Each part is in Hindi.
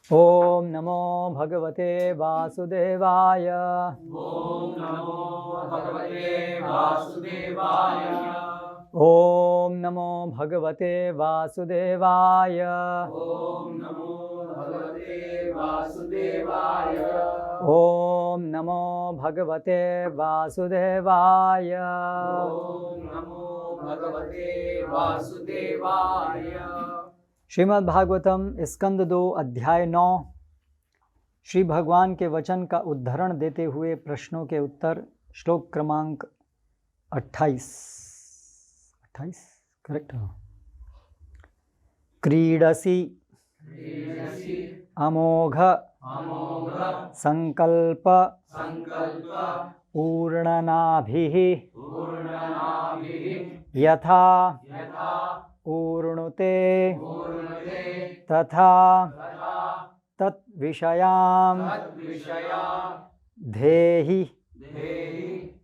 ओम नमो भगवते वासुदेवाय। ओम नमो भगवते वासुदेवाय। ओम नमो भगवते वासुदेवाय। ओम नमो भगवते वासुदेवाय। ओम नमो भगवते वासुदेवाय। ओम नमो भगवते वासुदेवाय। श्रीमद् भागवतम स्कंद 2 अध्याय 9। श्री भगवान के वचन का उद्धरण देते हुए प्रश्नों के उत्तर। श्लोक क्रमांक 28 करेक्ट। क्रीडसि अमोघ संकल्प ऊर्णनाभिः यथा ऊर्णुते तथा तत्विषयां धेहि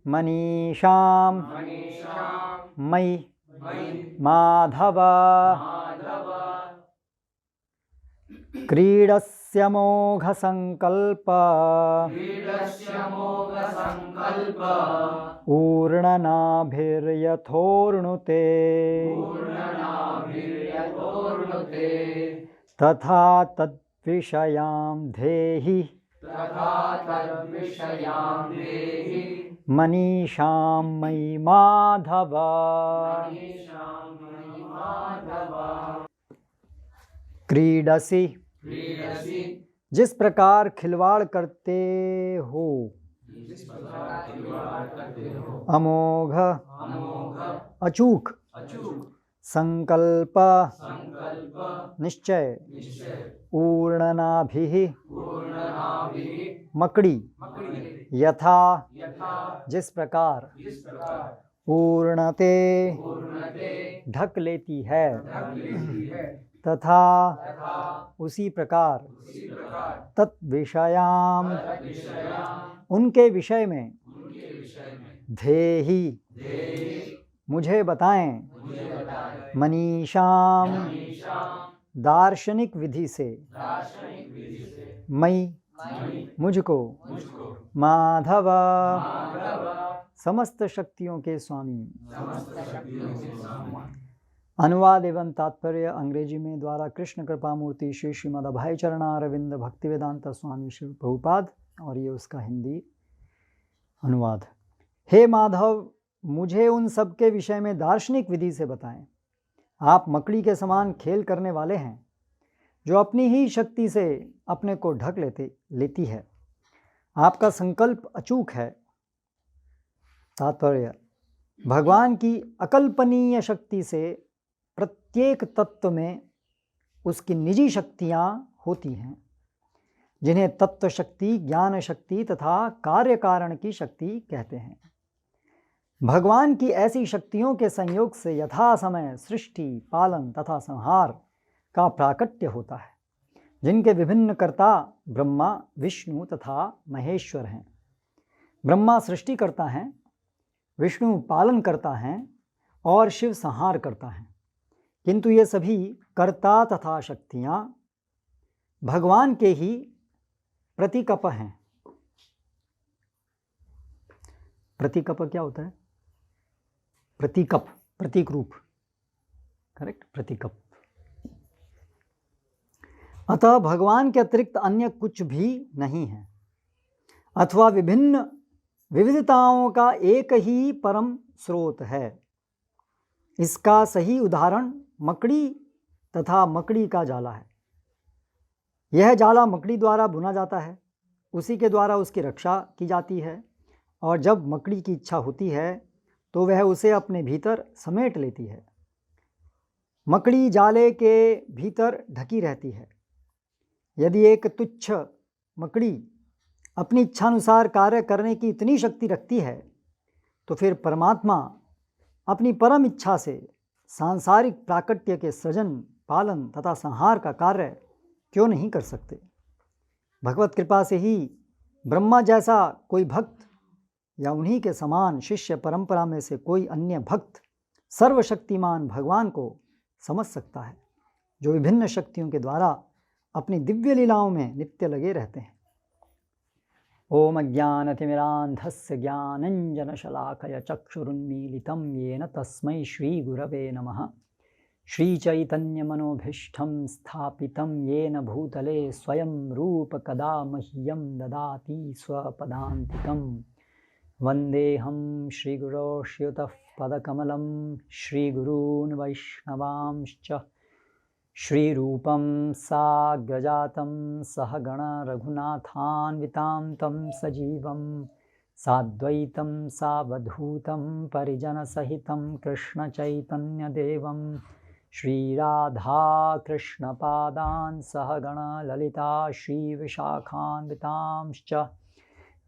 मनीषां मयि माधव। क्रीडस्यमोघसंकल्प ऊर्णनाभिर्यथोर्णुते तथा तद्विषयां धेहि मनीषां मयि माधव। क्रीडसि जिस प्रकार खिलवाड़ करते हो। अमोघ अचूक। संकल्प निश्चय। ऊर्णनाभिः मकड़ी। यथा जिस प्रकार ऊर्णते ढक लेती है। तथा उसी प्रकार तत्विषयाम उनके विषय में धेहि मुझे बताएं। मनीषाम दार्शनिक विधि से। मई मुझको। माधव समस्त शक्तियों के स्वामी। अनुवाद एवं तात्पर्य अंग्रेजी में द्वारा कृष्ण कृपा मूर्ति श्री श्रीमद् अभय चरणारविंद भक्तिवेदांत स्वामी श्री प्रभुपाद, और ये उसका हिंदी अनुवाद। हे माधव, मुझे उन सब के विषय में दार्शनिक विधि से बताएं। आप मकड़ी के समान खेल करने वाले हैं, जो अपनी ही शक्ति से अपने को ढक लेती है। आपका संकल्प अचूक है। तात्पर्य, भगवान की अकल्पनीय शक्ति से प्रत्येक तत्व में उसकी निजी शक्तियाँ होती हैं, जिन्हें तत्व शक्ति, ज्ञान शक्ति तथा कार्य कारण की शक्ति कहते हैं। भगवान की ऐसी शक्तियों के संयोग से यथा समय सृष्टि, पालन तथा संहार का प्राकट्य होता है, जिनके विभिन्न कर्ता ब्रह्मा, विष्णु तथा महेश्वर हैं। ब्रह्मा सृष्टि करता है, विष्णु पालन करता है और शिव संहार करता है। किंतु ये सभी कर्ता तथा शक्तियाँ भगवान के ही प्रतिकप हैं। प्रतिकप क्या होता है? प्रतीकप, प्रतीक रूप, करेक्ट, प्रतिकप। अतः भगवान के अतिरिक्त अन्य कुछ भी नहीं है, अथवा विभिन्न विविधताओं का एक ही परम स्रोत है। इसका सही उदाहरण मकड़ी तथा मकड़ी का जाला है। यह जाला मकड़ी द्वारा बुना जाता है, उसी के द्वारा उसकी रक्षा की जाती है, और जब मकड़ी की इच्छा होती है तो वह उसे अपने भीतर समेट लेती है। मकड़ी जाले के भीतर ढकी रहती है। यदि एक तुच्छ मकड़ी अपनी इच्छानुसार कार्य करने की इतनी शक्ति रखती है, तो फिर परमात्मा अपनी परम इच्छा से सांसारिक प्राकट्य के सृजन, पालन तथा संहार का कार्य क्यों नहीं कर सकते? भगवत कृपा से ही ब्रह्मा जैसा कोई भक्त या उन्हीं के समान शिष्य परंपरा में से कोई अन्य भक्त सर्वशक्तिमान भगवान को समझ सकता है, जो विभिन्न शक्तियों के द्वारा अपनी दिव्य लीलाओं में नित्य लगे रहते हैं। ओम अज्ञानतिमिरान्धस्य ज्ञानञ्जनशलाकया चक्षुरुन्मीलितं येन तस्मै श्रीगुरवे नमः। श्रीचैतन्यमनोभीष्टं स्थापितं येन भूतले स्वयं रूप कदा मह्यं ददाति स्वपदान्तिकं। वन्देऽहं श्रीगुरो श्रीयुतः पदकमलं श्रीगुरून् वैष्णवांश्च श्रीरूपं साग्रजातं सहगण रघुनाथान्वितां तं सजीवं साद्वैतं सावधूतं परिजनसहितं कृष्णचैतन्यदेवं श्रीराधाकृष्णपादान् सहगण ललिता श्रीविशाखान्वितांश्च।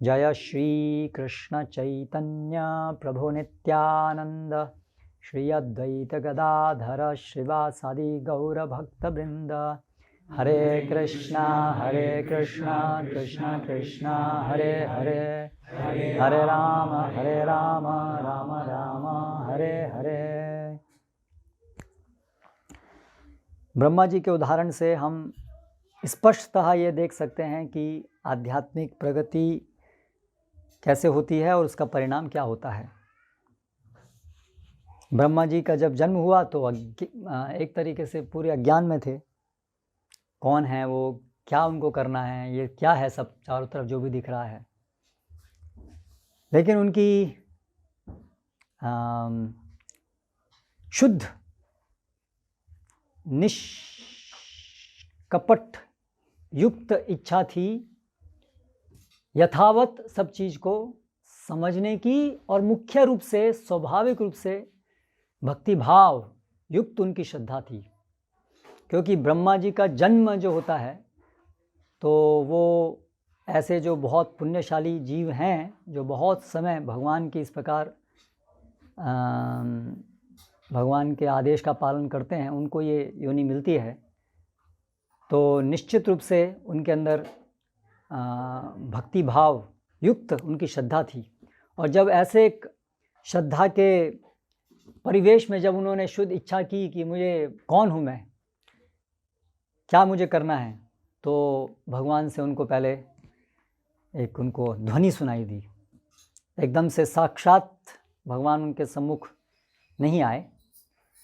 जय श्रीकृष्णचैतन्य प्रभु नित्यानन्द श्री अद्वैत गदाधर श्रीवासादि गौरभक्तवृन्द। हरे कृष्णा कृष्ण कृष्ण हरे हरे, हरे राम राम राम हरे हरे। ब्रह्मा जी के उदाहरण से हम स्पष्टतः ये देख सकते हैं कि आध्यात्मिक प्रगति कैसे होती है और उसका परिणाम क्या होता है। ब्रह्मा जी का जब जन्म हुआ तो एक तरीके से पूरे अज्ञान में थे, कौन है वो, क्या उनको करना है, ये क्या है सब चारों तरफ जो भी दिख रहा है। लेकिन उनकी शुद्ध निष्कपट युक्त इच्छा थी यथावत सब चीज़ को समझने की, और मुख्य रूप से स्वाभाविक रूप से भक्ति भाव युक्त उनकी श्रद्धा थी। क्योंकि ब्रह्मा जी का जन्म जो होता है तो वो ऐसे जो बहुत पुण्यशाली जीव हैं, जो बहुत समय भगवान की इस प्रकार भगवान के आदेश का पालन करते हैं, उनको ये योनि मिलती है, तो निश्चित रूप से उनके अंदर भक्ति भाव युक्त उनकी श्रद्धा थी। और जब ऐसे एक श्रद्धा के परिवेश में जब उन्होंने शुद्ध इच्छा की कि मुझे कौन हूँ मैं, क्या मुझे करना है, तो भगवान से उनको पहले एक उनको ध्वनि सुनाई दी। एकदम से साक्षात भगवान उनके सम्मुख नहीं आए,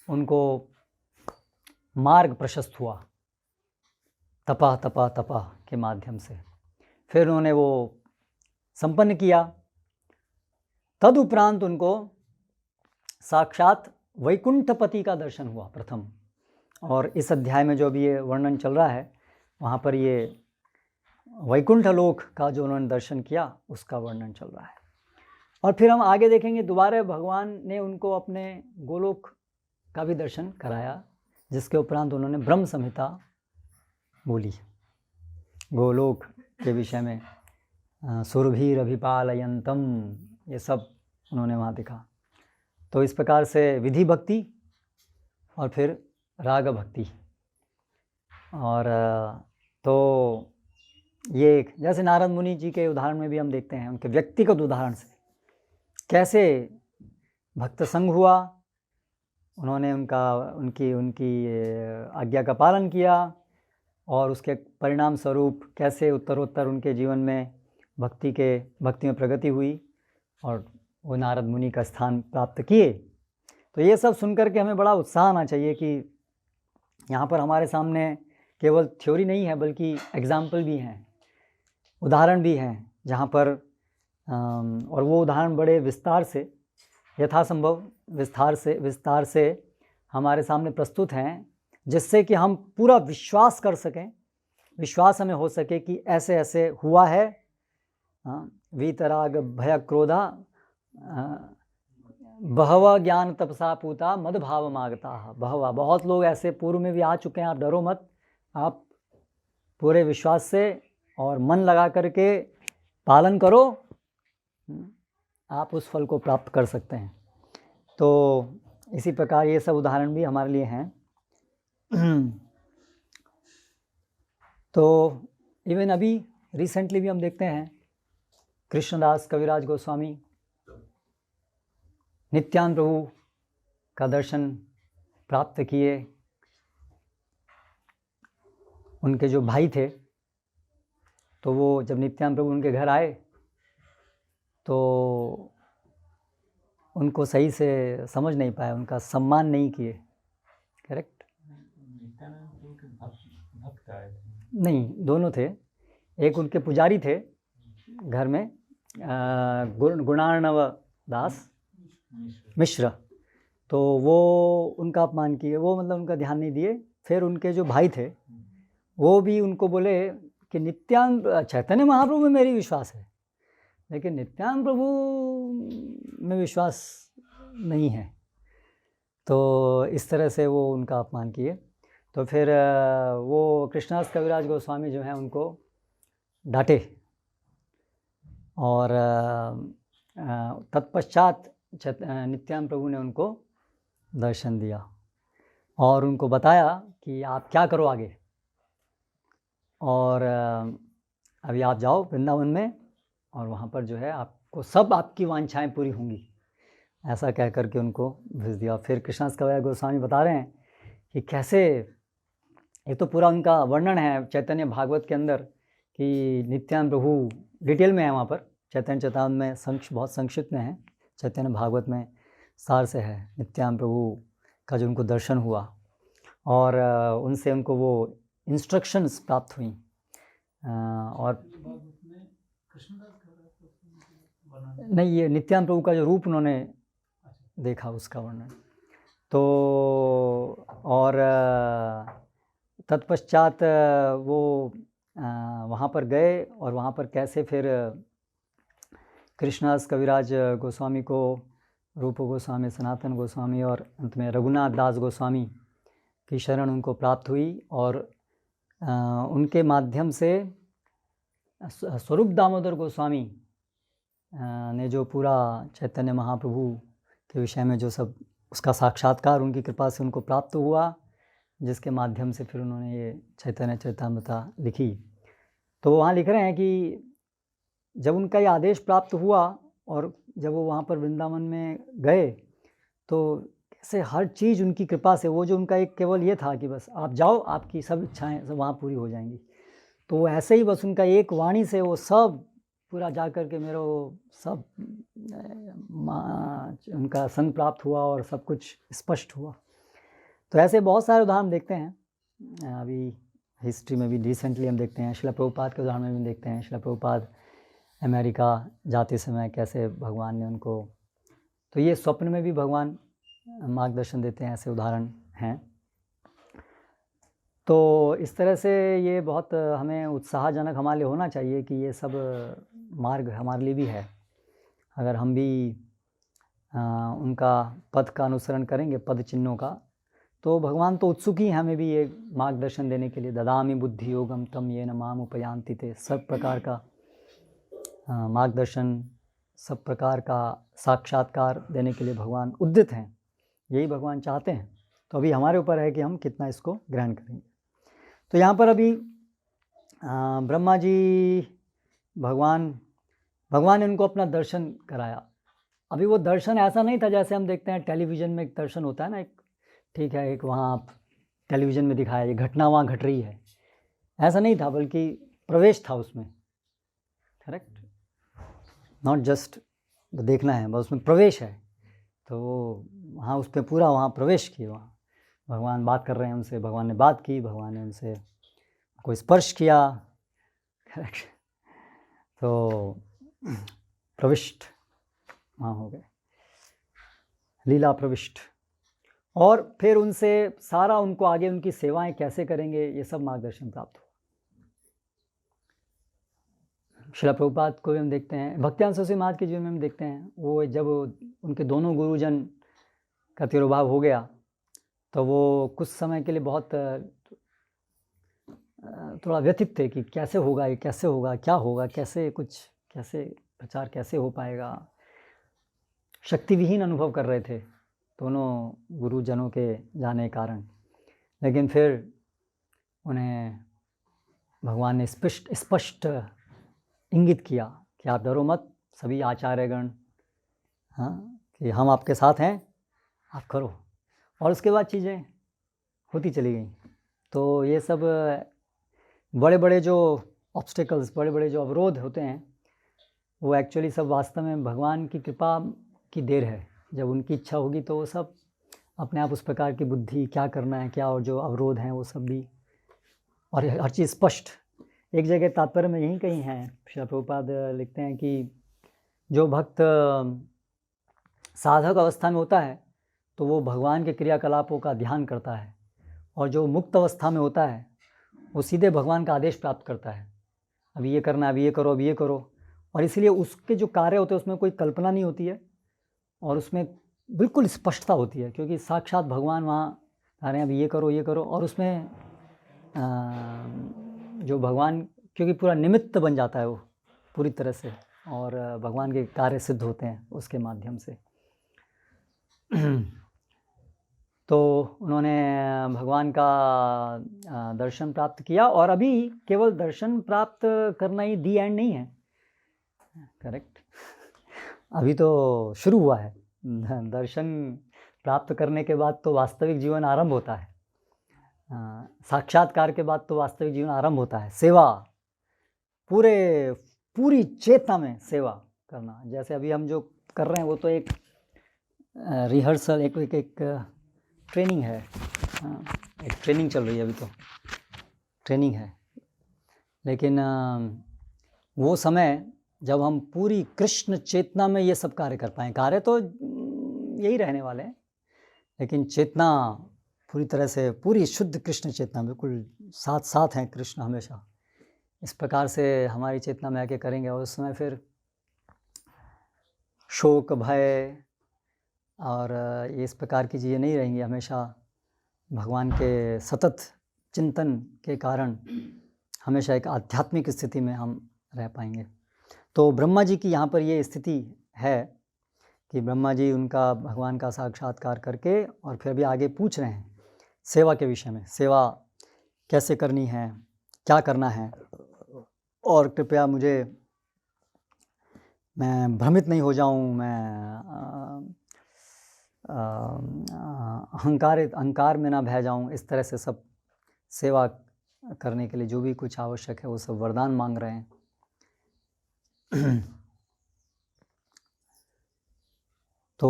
उनको मार्ग प्रशस्त हुआ तपा तपा तपा के माध्यम से। फिर उन्होंने वो संपन्न किया। तदुपरांत उनको साक्षात वैकुंठपति का दर्शन हुआ प्रथम। और इस अध्याय में जो भी ये वर्णन चल रहा है, वहाँ पर ये वैकुंठ लोक का जो उन्होंने दर्शन किया उसका वर्णन चल रहा है। और फिर हम आगे देखेंगे, दोबारा भगवान ने उनको अपने गोलोक का भी दर्शन कराया, जिसके उपरांत उन्होंने ब्रह्म संहिता बोली। गोलोक के विषय में सुरभिरभिपालयन्तम, ये सब उन्होंने वहाँ देखा। तो इस प्रकार से विधि भक्ति और फिर राग भक्ति। और तो ये जैसे नारद मुनि जी के उदाहरण में भी हम देखते हैं, उनके व्यक्तिगत उदाहरण से कैसे भक्त संग हुआ, उन्होंने उनकी आज्ञा का पालन किया, और उसके परिणाम स्वरूप कैसे उत्तरोत्तर उनके जीवन में भक्ति में प्रगति हुई और वो नारद मुनि का स्थान प्राप्त किए। तो ये सब सुनकर के हमें बड़ा उत्साह आना चाहिए कि यहाँ पर हमारे सामने केवल थ्योरी नहीं है, बल्कि एग्जाम्पल भी हैं, उदाहरण भी हैं, जहाँ पर और वो उदाहरण बड़े विस्तार से, यथासंभव विस्तार से हमारे सामने प्रस्तुत हैं, जिससे कि हम पूरा विश्वास कर सकें, विश्वास हमें हो सके कि ऐसे ऐसे हुआ है। वीतराग भय क्रोधा बहवा ज्ञान तपसा पूता मद भाव मागता। बहवा, बहुत लोग ऐसे पूर्व में भी आ चुके हैं। आप डरो मत, आप पूरे विश्वास से और मन लगा करके पालन करो, आप उस फल को प्राप्त कर सकते हैं। तो इसी प्रकार ये सब उदाहरण भी हमारे लिए हैं। तो इवन अभी रिसेंटली भी हम देखते हैं, कृष्णदास कविराज गोस्वामी नित्यानंद प्रभु का दर्शन प्राप्त किए, उनके जो भाई थे, तो वो जब नित्यानंद प्रभु उनके घर आए तो उनको सही से समझ नहीं पाए, उनका सम्मान नहीं किए। करेक्ट? नहीं, दोनों थे। एक उनके पुजारी थे घर में, गुणार्णव दास मिश्र, तो वो उनका अपमान किए, वो मतलब उनका ध्यान नहीं दिए। फिर उनके जो भाई थे वो भी उनको बोले कि नित्यानंद चैतन्य महाप्रभु में मेरी विश्वास है, लेकिन नित्यानंद प्रभु में विश्वास नहीं है। तो इस तरह से वो उनका अपमान किए। तो फिर वो कृष्णदास कविराज गोस्वामी जो हैं उनको डांटे, और तत्पश्चात नित्यानंद प्रभु ने उनको दर्शन दिया और उनको बताया कि आप क्या करो आगे, और अभी आप जाओ वृंदावन में और वहाँ पर जो है आपको सब आपकी वांछाएं पूरी होंगी, ऐसा कह करके उनको भेज दिया। फिर कृष्णदास कविराज गोस्वामी बता रहे हैं कि कैसे, ये तो पूरा उनका वर्णन है चैतन्य भागवत के अंदर कि नित्यानंद प्रभु डिटेल में है वहाँ पर, चैतन्य चेतावनी में बहुत संक्षिप्त में है, चैतन्य भागवत में सार से है। नित्यानंद प्रभु का जो उनको दर्शन हुआ और उनसे उनको वो इंस्ट्रक्शंस प्राप्त हुई, और नहीं, ये नित्यानंद प्रभु का जो रूप उन्होंने देखा उसका वर्णन। तो और तत्पश्चात वो वहाँ पर गए और वहाँ पर कैसे फिर कृष्णदास कविराज गोस्वामी को रूप गोस्वामी, सनातन गोस्वामी और अंत में रघुनाथ दास गोस्वामी की शरण उनको प्राप्त हुई, और उनके माध्यम से स्वरूप दामोदर गोस्वामी ने जो पूरा चैतन्य महाप्रभु के विषय में जो सब उसका साक्षात्कार उनकी कृपा से उनको प्राप्त हुआ, जिसके माध्यम से फिर उन्होंने ये चैतन्य चरितामृता लिखी। तो वहाँ लिख रहे हैं कि जब उनका ये आदेश प्राप्त हुआ और जब वो वहाँ पर वृंदावन में गए तो कैसे हर चीज़ उनकी कृपा से, वो जो उनका एक केवल ये था कि बस आप जाओ, आपकी सब इच्छाएं सब वहाँ पूरी हो जाएंगी। तो ऐसे ही बस उनका एक वाणी से वो सब पूरा जा कर के मेरा वो सब उनका संग प्राप्त हुआ और सब कुछ स्पष्ट हुआ। तो ऐसे बहुत सारे उदाहरण देखते हैं अभी हिस्ट्री में भी, रिसेंटली हम देखते हैं शिला प्रभुपाद के उदाहरण में भी देखते हैं। शिला प्रभुपाद अमेरिका जाते समय कैसे भगवान ने उनको, तो ये स्वप्न में भी भगवान मार्गदर्शन देते हैं, ऐसे उदाहरण हैं। तो इस तरह से ये बहुत हमें उत्साहजनक हमारे लिए होना चाहिए कि ये सब मार्ग हमारे लिए भी है। अगर हम भी उनका पथ का अनुसरण करेंगे, पद चिन्हों का, तो भगवान तो उत्सुक ही हमें भी ये मार्गदर्शन देने के लिए। ददामि बुद्धि योगम तम येन माम उपयान्ति ते, सब प्रकार का मार्गदर्शन, सब प्रकार का साक्षात्कार देने के लिए भगवान उद्यत हैं, यही भगवान चाहते हैं। तो अभी हमारे ऊपर है कि हम कितना इसको ग्रहण करेंगे। तो यहाँ पर अभी ब्रह्मा जी भगवान ने उनको अपना दर्शन कराया। अभी वो दर्शन ऐसा नहीं था जैसे हम देखते हैं टेलीविज़न में एक दर्शन होता है ना, एक ठीक है, एक वहाँ आप टेलीविज़न में दिखाया ये घटना वहाँ घट रही है, ऐसा नहीं था, बल्कि प्रवेश था उसमें। करेक्ट? नॉट जस्ट देखना है, बस उसमें प्रवेश है। तो वहाँ उस पर पूरा वहाँ प्रवेश किए, वहाँ भगवान बात कर रहे हैं उनसे, भगवान ने बात की, भगवान ने उनसे कोई स्पर्श किया। करेक्ट? तो प्रविष्ट वहाँ हो गए, लीला प्रविष्ट। और फिर उनसे सारा उनको आगे उनकी सेवाएं कैसे करेंगे ये सब मार्गदर्शन प्राप्त हुआ। शिला प्रभुपाद को भी हम देखते हैं, भक्तियान सरस्वती महाराज के जीवन में हम देखते हैं, वो जब उनके दोनों गुरुजन का तिरोभाव हो गया तो वो कुछ समय के लिए बहुत थोड़ा व्यथित थे कि कैसे होगा, ये कैसे होगा, क्या होगा, कैसे प्रचार कैसे हो पाएगा। शक्तिविहीन अनुभव कर रहे थे दोनों गुरुजनों के जाने के कारण। लेकिन फिर उन्हें भगवान ने स्पष्ट इंगित किया कि आप डरो मत, सभी आचार्यगण, हाँ, कि हम आपके साथ हैं, आप करो। और उसके बाद चीज़ें होती चली गई। तो ये सब बड़े बड़े जो ऑब्स्टिकल्स, बड़े बड़े जो अवरोध होते हैं, वो एक्चुअली सब वास्तव में भगवान की कृपा की देर है। जब उनकी इच्छा होगी तो वो सब अपने आप उस प्रकार की बुद्धि, क्या करना है क्या, और जो अवरोध हैं वो सब भी, और हर चीज़ स्पष्ट। एक जगह तात्पर्य में यही कहीं है, श्रील प्रभुपाद लिखते हैं कि जो भक्त साधक अवस्था में होता है तो वो भगवान के क्रियाकलापों का ध्यान करता है, और जो मुक्त अवस्था में होता है वो सीधे भगवान का आदेश प्राप्त करता है, अभी ये करना, अभी ये करो, अभी ये करो। और इसलिए उसके जो कार्य होते हैं उसमें कोई कल्पना नहीं होती है, और उसमें बिल्कुल स्पष्टता होती है, क्योंकि साक्षात भगवान वहाँ आ रहे हैं, अभी ये करो, ये करो। और उसमें जो भगवान, क्योंकि पूरा निमित्त बन जाता है वो पूरी तरह से, और भगवान के कार्य सिद्ध होते हैं उसके माध्यम से। तो उन्होंने भगवान का दर्शन प्राप्त किया, और अभी केवल दर्शन प्राप्त करना ही दी एंड नहीं है, करेक्ट। अभी तो शुरू हुआ है। दर्शन प्राप्त करने के बाद तो वास्तविक जीवन आरंभ होता है, साक्षात्कार के बाद तो वास्तविक जीवन आरंभ होता है। सेवा, पूरी चेतना में सेवा करना, जैसे अभी हम जो कर रहे हैं वो तो एक रिहर्सल, एक ट्रेनिंग है, एक ट्रेनिंग चल रही है, अभी तो ट्रेनिंग है। लेकिन वो समय जब हम पूरी कृष्ण चेतना में ये सब कार्य कर पाएँ, कार्य तो यही रहने वाले हैं, लेकिन चेतना पूरी तरह से, पूरी शुद्ध कृष्ण चेतना, बिल्कुल साथ साथ हैं कृष्ण हमेशा, इस प्रकार से हमारी चेतना में आके करेंगे, और उस समय फिर शोक, भय और ये इस प्रकार की चीज़ें नहीं रहेंगी। हमेशा भगवान के सतत चिंतन के कारण हमेशा एक आध्यात्मिक स्थिति में हम रह पाएंगे। तो ब्रह्मा जी की यहाँ पर ये स्थिति है कि ब्रह्मा जी उनका भगवान का साक्षात्कार करके और फिर भी आगे पूछ रहे हैं सेवा के विषय में, सेवा कैसे करनी है, क्या करना है, और कृपया मुझे, मैं भ्रमित नहीं हो जाऊं, मैं अहंकार में ना बह जाऊं, इस तरह से सब सेवा करने के लिए जो भी कुछ आवश्यक है वो सब वरदान मांग रहे हैं। तो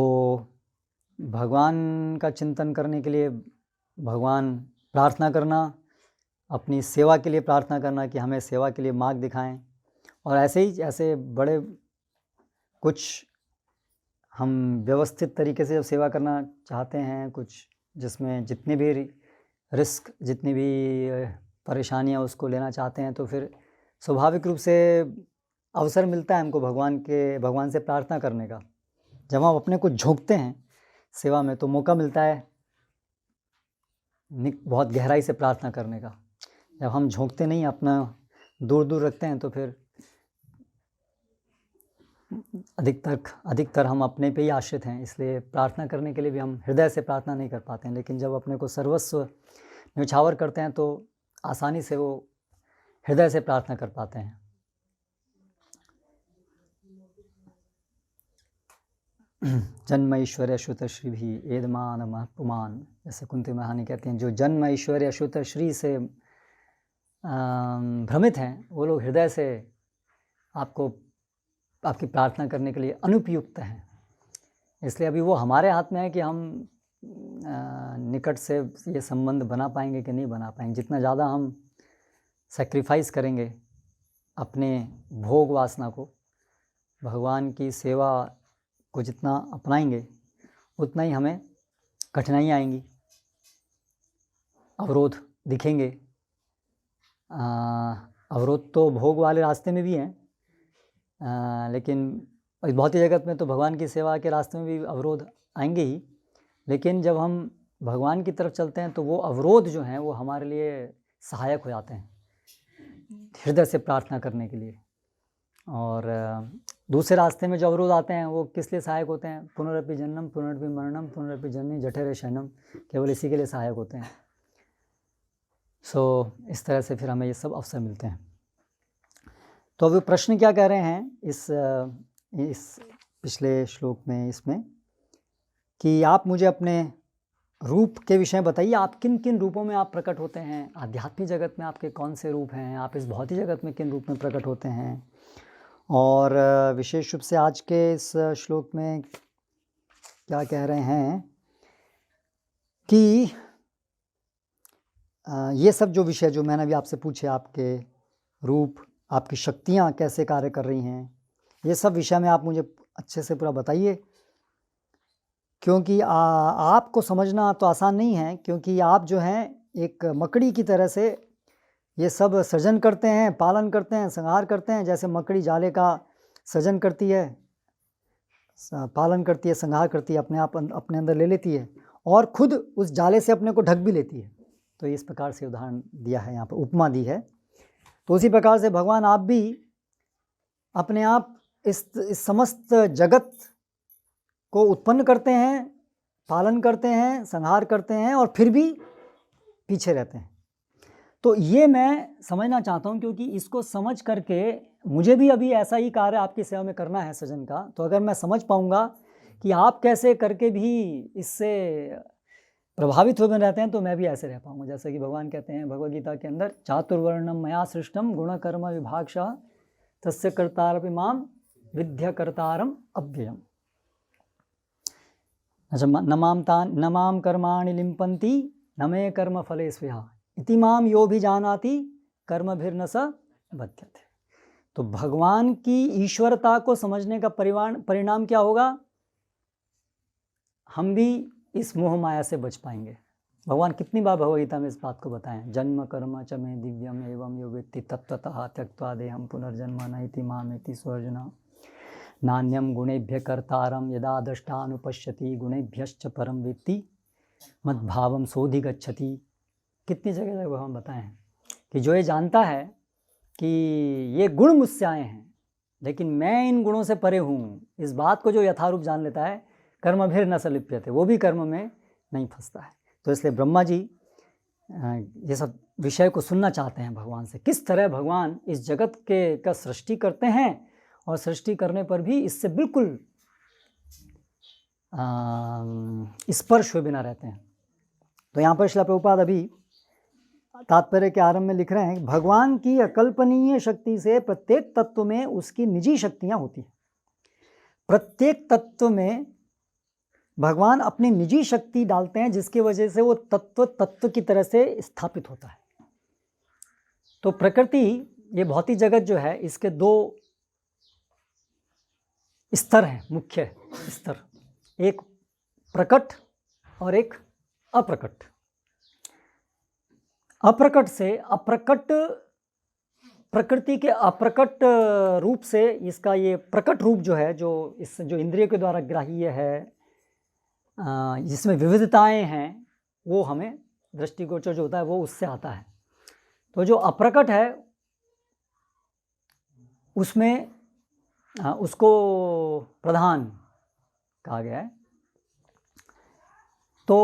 भगवान का चिंतन करने के लिए भगवान प्रार्थना करना, अपनी सेवा के लिए प्रार्थना करना कि हमें सेवा के लिए मार्ग दिखाएं, और ऐसे ही ऐसे बड़े कुछ हम व्यवस्थित तरीके से जब सेवा करना चाहते हैं, कुछ जिसमें जितनी भी रिस्क, जितनी भी परेशानियां उसको लेना चाहते हैं, तो फिर स्वाभाविक रूप से अवसर मिलता है हमको भगवान से प्रार्थना करने का। जब हम अपने को झोंकते हैं सेवा में तो मौका मिलता है बहुत गहराई से प्रार्थना करने का। जब हम झोंकते नहीं, अपना दूर दूर रखते हैं, तो फिर अधिकतर हम अपने पे ही आश्रित हैं, इसलिए प्रार्थना करने के लिए भी हम हृदय से प्रार्थना नहीं कर पाते हैं। लेकिन जब अपने को सर्वस्व न्यौछावर करते हैं तो आसानी से वो हृदय से प्रार्थना कर पाते हैं। जन्म ऐश्वर्य अश्रुत श्री भी एदमान महपुमान, जैसे कुंती महानी कहते हैं, जो जन्म ऐश्वर्य अश्रुत श्री से भ्रमित हैं वो लोग हृदय से आपकी प्रार्थना करने के लिए अनुपयुक्त हैं। इसलिए अभी वो हमारे हाथ में है कि हम निकट से ये संबंध बना पाएंगे कि नहीं बना पाएंगे। जितना ज़्यादा हम सेक्रीफाइस करेंगे अपने भोग वासना को, भगवान की सेवा को जितना अपनाएंगे, उतना ही हमें कठिनाइयाँ आएंगी, अवरोध दिखेंगे। अवरोध तो भोग वाले रास्ते में भी हैं, लेकिन बहुत ही जगत में तो भगवान की सेवा के रास्ते में भी अवरोध आएंगे ही। लेकिन जब हम भगवान की तरफ चलते हैं तो वो अवरोध जो हैं वो हमारे लिए सहायक हो जाते हैं हृदय से प्रार्थना करने के लिए। और दूसरे रास्ते में जो अवरोध आते हैं वो किस लिए सहायक होते हैं? पुनरपि जन्म पुनरपि मरणम पुनरपि जननी जठरे शयनम, केवल इसी के लिए सहायक होते हैं। इस तरह से फिर हमें ये सब अवसर मिलते हैं। तो अभी प्रश्न क्या कह रहे हैं इस पिछले श्लोक में, इसमें कि आप मुझे अपने रूप के विषय में बताइए, आप किन किन रूपों में आप प्रकट होते हैं, आध्यात्मिक जगत में आपके कौन से रूप हैं, आप इस भौतिक जगत में किन रूप में प्रकट होते हैं। और विशेष रूप से आज के इस श्लोक में क्या कह रहे हैं कि ये सब जो विषय जो मैंने अभी आपसे पूछे, आपके रूप, आपकी शक्तियाँ कैसे कार्य कर रही हैं, ये सब विषय में आप मुझे अच्छे से पूरा बताइए, क्योंकि आपको समझना तो आसान नहीं है, क्योंकि आप जो हैं एक मकड़ी की तरह से ये सब सृजन करते हैं, पालन करते हैं, संहार करते हैं। जैसे मकड़ी जाले का सृजन करती है, पालन करती है, संहार करती है, अपने आप अपने अंदर ले लेती है और खुद उस जाले से अपने को ढक भी लेती है। तो इस प्रकार से उदाहरण दिया है, यहाँ पर उपमा दी है। तो उसी प्रकार से भगवान आप भी अपने आप इस समस्त जगत को उत्पन्न करते हैं, पालन करते हैं, संहार करते हैं और फिर भी पीछे रहते हैं। तो ये मैं समझना चाहता हूँ, क्योंकि इसको समझ करके मुझे भी अभी ऐसा ही कार्य आपकी सेवा में करना है सृजन का। तो अगर मैं समझ पाऊँगा कि आप कैसे करके भी इससे प्रभावित हुए रहते हैं, तो मैं भी ऐसे रह पाऊँगा। जैसे कि भगवान कहते हैं भगवद गीता के अंदर, चातुर्वर्णम मया सृष्टम गुण कर्म विभागशः तस्य कर्तारपि माम विद्या कर्तारम अव्ययम। अच्छा, न माम कर्माणि लिम्पन्ति न मे कर्म फले स्वेहा इति माम यो भी जानाति कर्मभिर्न स बध्यते। तो भगवान की ईश्वरता को समझने का परिणाम क्या होगा? हम भी इस मोह माया से बच पाएंगे। भगवान कितनी बार भगवद गीता में इस बात को बताएं, जन्म कर्म च मे दिव्यम एवं यो वेत्ति तत्त्वतः त्यक्त्वा देहं पुनर्जन्म नैति मामेति स्वर्ण नान्यम गुणेभ्य कर्तारम यदा दृष्टानुपश्यति गुणेभ्यश्च परम वेत्ति मद्भावम सोधिगच्छति। कितनी जगह भगवान बताएं कि जो ये जानता है कि ये गुण मुझसे आए हैं, लेकिन मैं इन गुणों से परे हूँ, इस बात को जो यथारूप जान लेता है, कर्मभिर न सलिप्यते, वो भी कर्म में नहीं फंसता है। तो इसलिए ब्रह्मा जी ये सब विषय को सुनना चाहते हैं भगवान से, किस तरह भगवान इस जगत के का सृष्टि करते हैं और सृष्टि करने पर भी इससे बिल्कुल स्पर्श हुए बिना रहते हैं। तो यहाँ पर श्रील प्रभुपाद अभी तात्पर्य के आरंभ में लिख रहे हैं, भगवान की अकल्पनीय शक्ति से प्रत्येक तत्व में उसकी निजी शक्तियाँ होती हैं। प्रत्येक तत्व में भगवान अपनी निजी शक्ति डालते हैं, जिसकी वजह से वो तत्व की तरह से स्थापित होता है। तो प्रकृति, ये भौतिक जगत जो है, इसके दो स्तर हैं, मुख्य स्तर, एक प्रकट और एक अप्रकट। अप्रकट से अप्रकट, प्रकृति के अप्रकट रूप से इसका ये प्रकट रूप जो है, जो इंद्रियों के द्वारा ग्राह्य है, जिसमें विविधताएं हैं, वो हमें दृष्टिगोचर जो होता है वो उससे आता है। तो जो अप्रकट है उसमें उसको प्रधान कहा गया है। तो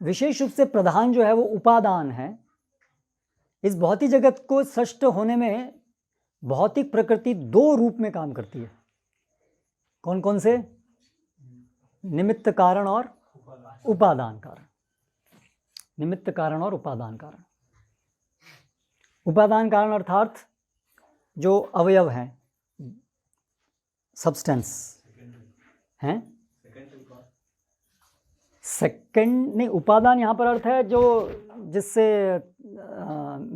विशेष रूप से प्रधान जो है वो उपादान है। इस भौतिक जगत को सृष्ट होने में भौतिक प्रकृति दो रूप में काम करती है। कौन कौन से? निमित्त कारण और उपादान कारण। निमित्त कारण और उपादान कारण। उपादान कारण अर्थात जो अवयव हैं, सब्सटेंस हैं। सेकंड नहीं, उपादान यहाँ पर अर्थ है जो जिससे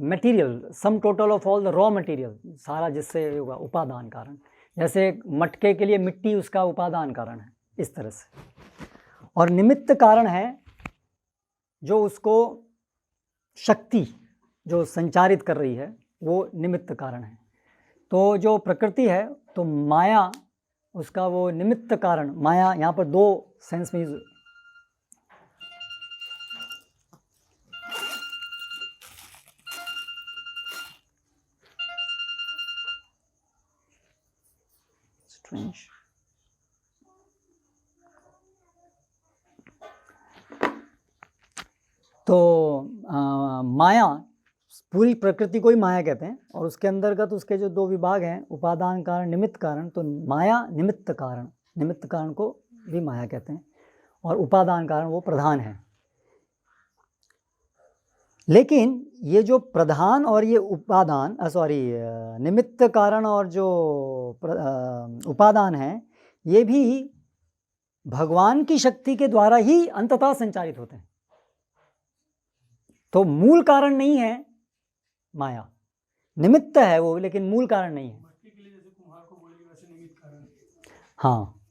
material, sum total of all the raw material, सारा जिससे होगा उपादान कारण। जैसे मटके के लिए मिट्टी उसका उपादान कारण है, इस तरह से। और निमित्त कारण है जो उसको शक्ति जो संचारित कर रही है, वो निमित्त कारण है। तो जो प्रकृति है, तो माया उसका वो निमित्त कारण। माया यहाँ पर दो सेंस में स्ट्रेंज। तो माया, पूरी प्रकृति को ही माया कहते हैं, और उसके अंतर्गत उसके जो दो विभाग हैं, उपादान कारण, निमित्त कारण। तो माया निमित्त कारण, निमित्त कारण को भी माया कहते हैं। और उपादान कारण वो प्रधान है। लेकिन ये जो प्रधान और ये उपादान निमित्त कारण और जो उपादान है, ये भी भगवान की शक्ति के द्वारा ही अंततः संचारित होते हैं। तो मूल कारण नहीं है माया, निमित्त है वो, लेकिन मूल कारण नहीं है। मटके के लिए जैसे कुम्हार को बोलेंगे वैसे निमित्त कारण। हाँ,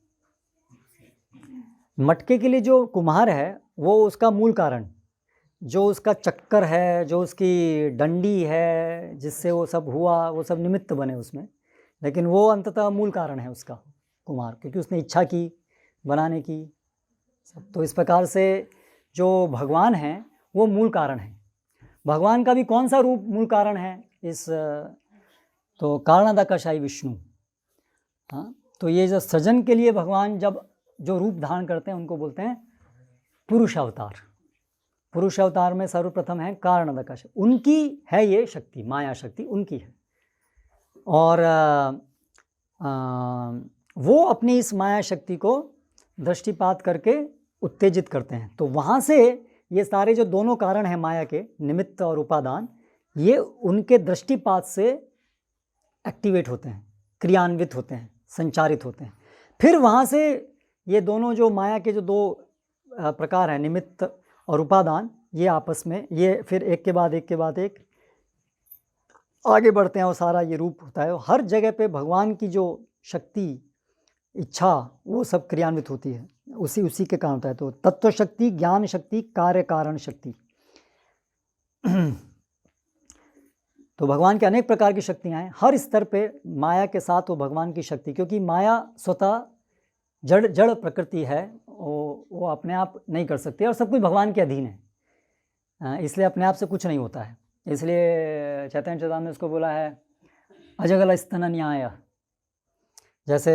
मटके के लिए जो कुम्हार है वो उसका मूल कारण, जो उसका चक्कर है, जो उसकी डंडी है, जिससे वो सब हुआ, वो सब निमित्त बने उसमें, लेकिन वो अंततः मूल कारण है उसका कुम्हार, क्योंकि उसने इच्छा की बनाने की सब। तो इस प्रकार से जो भगवान हैं वो मूल कारण है। भगवान का भी कौन सा रूप मूल कारण है इस, तो कारणदकशाई विष्णु। हाँ, तो ये जो सृजन के लिए भगवान जब जो रूप धारण करते हैं उनको बोलते हैं पुरुष अवतार। पुरुष अवतार में सर्वप्रथम है कारणदकश, उनकी है ये शक्ति, माया शक्ति उनकी है। और वो अपनी इस माया शक्ति को दृष्टिपात करके उत्तेजित करते हैं। तो वहाँ से ये सारे जो दोनों कारण हैं माया के, निमित्त और उपादान, ये उनके दृष्टिपात से एक्टिवेट होते हैं, क्रियान्वित होते हैं, संचारित होते हैं। फिर वहाँ से ये दोनों जो माया के जो दो प्रकार हैं, निमित्त और उपादान, ये आपस में ये फिर एक के बाद एक आगे बढ़ते हैं और सारा ये रूप होता है। हर जगह पे भगवान की जो शक्ति, इच्छा, वो सब क्रियान्वित होती है, उसी के कारण होता है। तो तत्व शक्ति, ज्ञान शक्ति, कार्य कारण शक्ति। तो भगवान के अनेक प्रकार की शक्तियाँ हैं। हर स्तर पे माया के साथ वो भगवान की शक्ति, क्योंकि माया स्वतः जड़ प्रकृति है, वो अपने आप नहीं कर सकती और सब कुछ भगवान के अधीन है, इसलिए अपने आप से कुछ नहीं होता है। इसलिए चैतन्य चेतावनी ने उसको बोला है अजगल स्तन न्याय। जैसे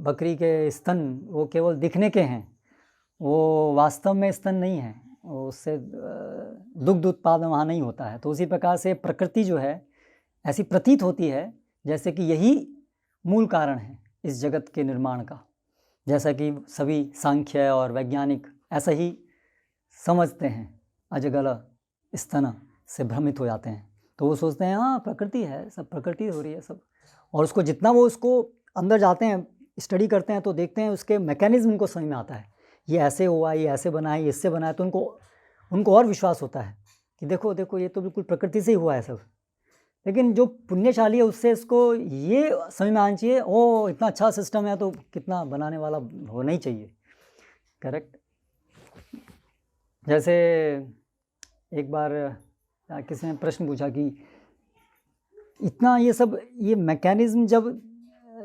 बकरी के स्तन वो केवल दिखने के हैं, वो वास्तव में स्तन नहीं है, उससे दुग्ध उत्पादन वहाँ नहीं होता है। तो उसी प्रकार से प्रकृति जो है ऐसी प्रतीत होती है जैसे कि यही मूल कारण है इस जगत के निर्माण का, जैसा कि सभी सांख्य और वैज्ञानिक ऐसा ही समझते हैं। अजगल स्तन से भ्रमित हो जाते हैं, तो वो सोचते हैं हाँ प्रकृति है, सब प्रकृति हो रही है सब। और उसको जितना वो उसको अंदर जाते हैं, स्टडी करते हैं, तो देखते हैं उसके मैकेनिज्म उनको समझ में आता है, ये ऐसे हुआ, ये ऐसे बना है, ये इससे बना है। तो उनको और विश्वास होता है कि देखो देखो ये तो बिल्कुल प्रकृति से ही हुआ है सब। लेकिन जो पुण्यशाली है उससे इसको ये समझ में आना चाहिए, ओ इतना अच्छा सिस्टम है तो कितना बनाने वाला होना ही चाहिए। करेक्ट। जैसे एक बार किसी ने प्रश्न पूछा कि इतना ये सब ये मैकेनिज्म, जब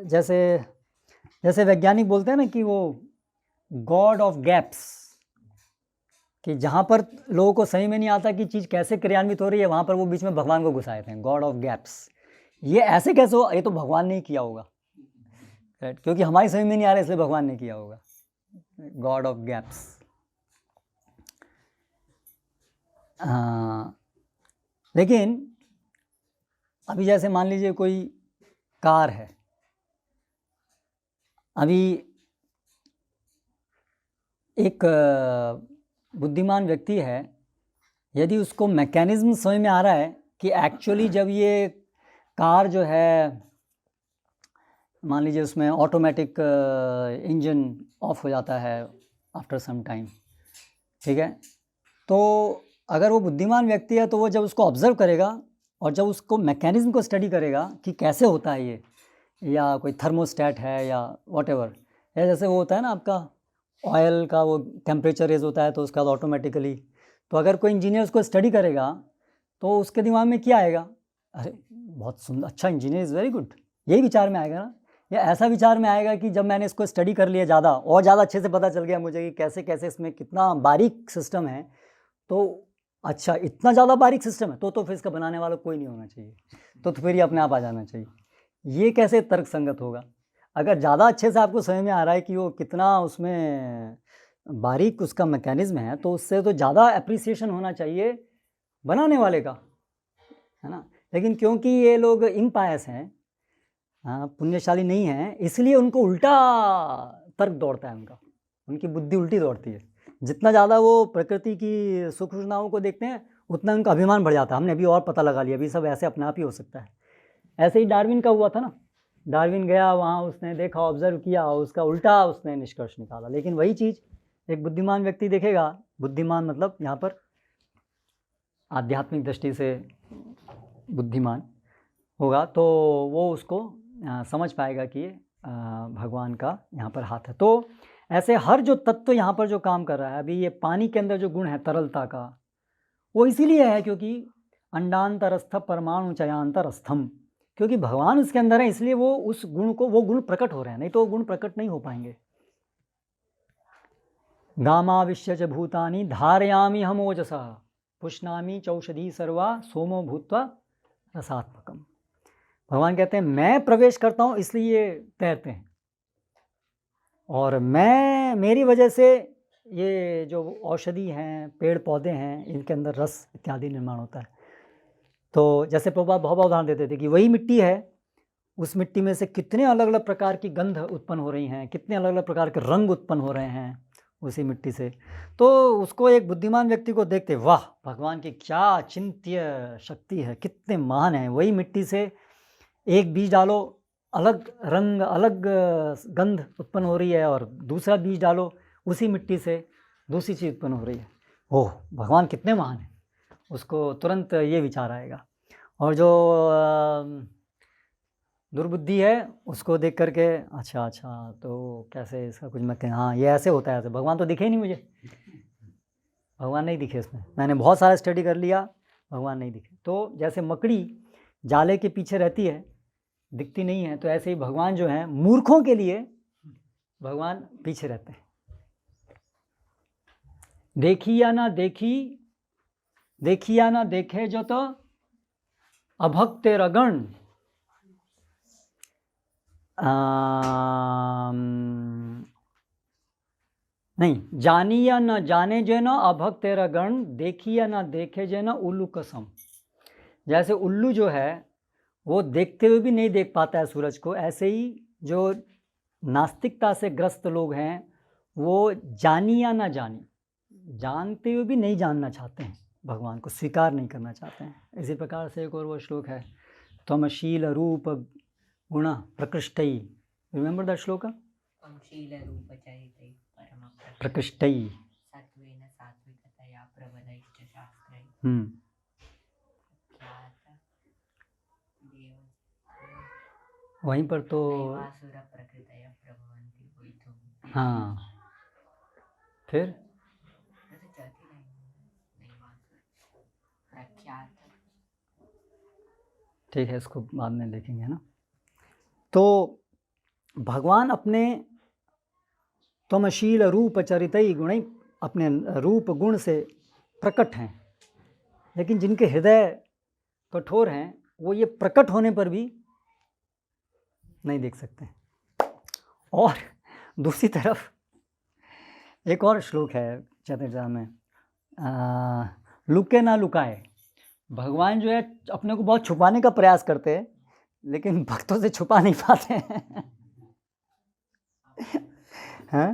जैसे वैज्ञानिक बोलते हैं ना कि वो गॉड ऑफ गैप्स, कि जहाँ पर लोगों को सही में नहीं आता कि चीज़ कैसे क्रियान्वित हो रही है, वहाँ पर वो बीच में भगवान को घुसाए थे, गॉड ऑफ गैप्स। ये ऐसे कैसे हो, ये तो भगवान ने किया होगा, राइट, क्योंकि हमारी समझ में नहीं आ रहा इसलिए भगवान ने किया होगा, गॉड ऑफ गैप्स। लेकिन अभी जैसे मान लीजिए कोई कार है, अभी एक बुद्धिमान व्यक्ति है, यदि उसको मैकेनिज्म समझ में आ रहा है कि एक्चुअली जब ये कार जो है, मान लीजिए उसमें ऑटोमेटिक इंजन ऑफ हो जाता है आफ्टर सम टाइम, ठीक है, तो अगर वो बुद्धिमान व्यक्ति है तो वो जब उसको ऑब्जर्व करेगा और जब उसको मैकेनिज्म को स्टडी करेगा कि कैसे होता है ये, या कोई थर्मोस्टैट है या व्हाटएवर, या जैसे वो होता है ना आपका ऑयल का वो टेम्परेचर रेज होता है तो उसका ऑटोमेटिकली, तो अगर कोई इंजीनियर उसको स्टडी करेगा तो उसके दिमाग में क्या आएगा, अरे बहुत सुंदर, अच्छा, इंजीनियर इज़ वेरी गुड, यही विचार में आएगा ना। या ऐसा विचार में आएगा कि जब मैंने इसको स्टडी कर लिया ज़्यादा और ज़्यादा अच्छे से पता चल गया मुझे कि कैसे कैसे इसमें कितना बारीक सिस्टम है, तो अच्छा इतना ज़्यादा बारीक सिस्टम है तो फिर इसका बनाने वाला कोई नहीं होना चाहिए, तो फिर ये अपने आप आ जाना चाहिए। ये कैसे तर्क संगत होगा? अगर ज़्यादा अच्छे से आपको समझ में आ रहा है कि वो कितना उसमें बारीक उसका मैकेनिज्म है, तो उससे तो ज़्यादा एप्रिसिएशन होना चाहिए बनाने वाले का, है ना। लेकिन क्योंकि ये लोग इम्पायस हैं, पुण्यशाली नहीं हैं, इसलिए उनको उल्टा तर्क दौड़ता है उनका, उनकी बुद्धि उल्टी दौड़ती है। जितना ज़्यादा वो प्रकृति की सुख सूचनाओं को देखते हैं उतना उनका अभिमान बढ़ जाता है। हमने अभी और पता लगा लिया, अभी सब ऐसे अपने आप ही हो सकता है। ऐसे ही डार्विन का हुआ था ना, डार्विन गया वहाँ, उसने देखा, ऑब्जर्व किया, उसका उल्टा उसने निष्कर्ष निकाला। लेकिन वही चीज़ एक बुद्धिमान व्यक्ति देखेगा, बुद्धिमान मतलब यहाँ पर आध्यात्मिक दृष्टि से बुद्धिमान होगा, तो वो उसको समझ पाएगा कि भगवान का यहाँ पर हाथ है। तो ऐसे हर जो तत्व यहाँ पर जो काम कर रहा है, अभी ये पानी के अंदर जो गुण है तरलता का, वो इसीलिए है क्योंकि अंडांतरस्थ परमाणु चयांतरस्थम, क्योंकि भगवान उसके अंदर है, इसलिए वो उस गुण को, वो गुण प्रकट हो रहे हैं, नहीं तो वो गुण प्रकट नहीं हो पाएंगे। गामाविश्य च भूतानि धारयामि हम ओजसा पुष्णामि चौषधि सर्वा सोमो भूत्वा रसात्मकम। भगवान कहते हैं मैं प्रवेश करता हूँ इसलिए तैरते हैं, और मैं, मेरी वजह से ये जो औषधि हैं, पेड़ पौधे हैं, इनके अंदर रस इत्यादि निर्माण होता है। तो जैसे प्रभुपाद बहुत उदाहरण देते थे कि वही मिट्टी है, उस मिट्टी में से कितने अलग अलग प्रकार की गंध उत्पन्न हो रही हैं, कितने अलग अलग प्रकार के रंग उत्पन्न हो रहे हैं उसी मिट्टी से। तो उसको एक बुद्धिमान व्यक्ति को देखते, वाह भगवान की क्या अचिंत्य शक्ति है, कितने महान हैं। वही मिट्टी से एक बीज डालो, अलग रंग, अलग गंध उत्पन्न हो रही है, और दूसरा बीज डालो, उसी मिट्टी से दूसरी चीज़ उत्पन्न हो रही है। ओह भगवान कितने महान हैं, उसको तुरंत ये विचार आएगा। और जो दुर्बुद्धि है उसको देख करके अच्छा तो कैसे इसका कुछ मैं कहें, हाँ ये ऐसे होता है, ऐसे भगवान तो दिखे ही नहीं मुझे, भगवान नहीं दिखे इसमें, मैंने बहुत सारा स्टडी कर लिया, भगवान नहीं दिखे। तो जैसे मकड़ी जाले के पीछे रहती है, दिखती नहीं है, तो ऐसे ही भगवान जो हैं मूर्खों के लिए भगवान पीछे रहते हैं। देखी या ना देखी, देखी या ना देखे जो तो अभक्त रगण, नहीं, जानी या न जाने जे न अभक्त रगण, देखी या ना देखे जे न उल्लू कसम। जैसे उल्लू जो है वो देखते हुए भी नहीं देख पाता है सूरज को, ऐसे ही जो नास्तिकता से ग्रस्त लोग हैं वो जानी या ना जानी, जानते हुए भी नहीं जानना चाहते हैं, भगवान को स्वीकार नहीं करना चाहते हैं। इसी प्रकार से एक और वो श्लोक है, त्वमशील रूप गुण प्रकृष्टई, रिमेंबर दैट श्लोक? त्वमशील रूप चरितै परम प्रकृष्टई सत्वेन सात्विकतया प्रवदैश्च शास्त्रै वहीं पर तो देवासुर प्रकृतयः प्रभवन्ति वैथुं। हाँ, फिर चौथी लाइन देवासुर प्रख्यात, ठीक है, इसको बाद में देखेंगे ना। तो भगवान अपने त्वमशील रूप चरितई गुण, अपने रूप गुण से प्रकट हैं, लेकिन जिनके हृदय कठोर हैं वो ये प्रकट होने पर भी नहीं देख सकते। और दूसरी तरफ एक और श्लोक है चैतन्य में, लुके ना लुकाए। भगवान जो है अपने को बहुत छुपाने का प्रयास करते हैं, लेकिन भक्तों से छुपा नहीं पाते हैं। हाँ?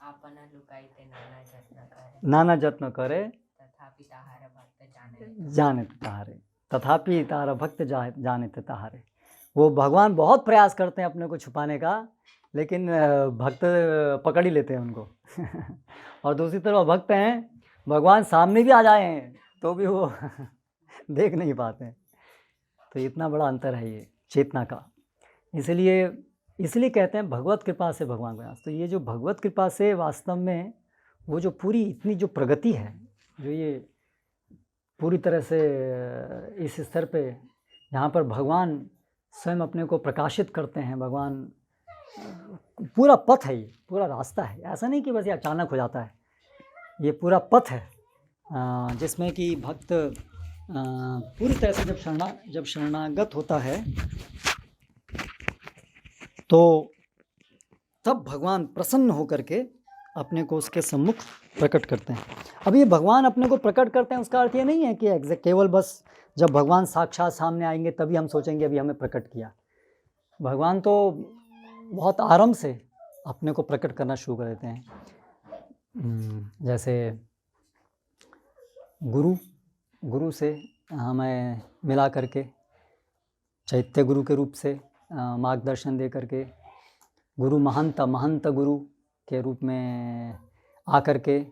आपना लुकाईते नाना जत्न करे, नाना जत्न करे तथापि ताहार भक्त जाने जाने ताहारे, तथापि तारा भक्त जाने ताहारे। वो भगवान बहुत प्रयास करते हैं अपने को छुपाने का, लेकिन भक्त पकड़ ही लेते हैं उनको। और दूसरी तरफ भक्त हैं, भगवान सामने भी आ जाए तो भी वो देख नहीं पाते हैं। तो इतना बड़ा अंतर है ये चेतना का। इसलिए कहते हैं भगवत कृपा से भगवान का नाश। तो ये जो भगवत कृपा से वास्तव में वो जो पूरी इतनी जो प्रगति है, जो ये पूरी तरह से इस स्तर पे यहाँ पर भगवान स्वयं अपने को प्रकाशित करते हैं, भगवान पूरा पथ है, ये पूरा रास्ता है। ऐसा नहीं कि बस ये अचानक हो जाता है, ये पूरा पथ है जिसमें कि भक्त पूरी तरह से जब शरणागत होता है तो तब भगवान प्रसन्न होकर के अपने को उसके सम्मुख प्रकट करते हैं। अब ये भगवान अपने को प्रकट करते हैं, उसका अर्थ ये नहीं है कि केवल बस जब भगवान साक्षात सामने आएंगे तभी हम सोचेंगे अभी हमें प्रकट किया। भगवान तो बहुत आरंभ से अपने को प्रकट करना शुरू कर देते हैं। जैसे गुरु से हमें मिला करके, चैत्य गुरु के रूप से मार्गदर्शन दे करके, गुरु महंत गुरु के रूप में आकर के,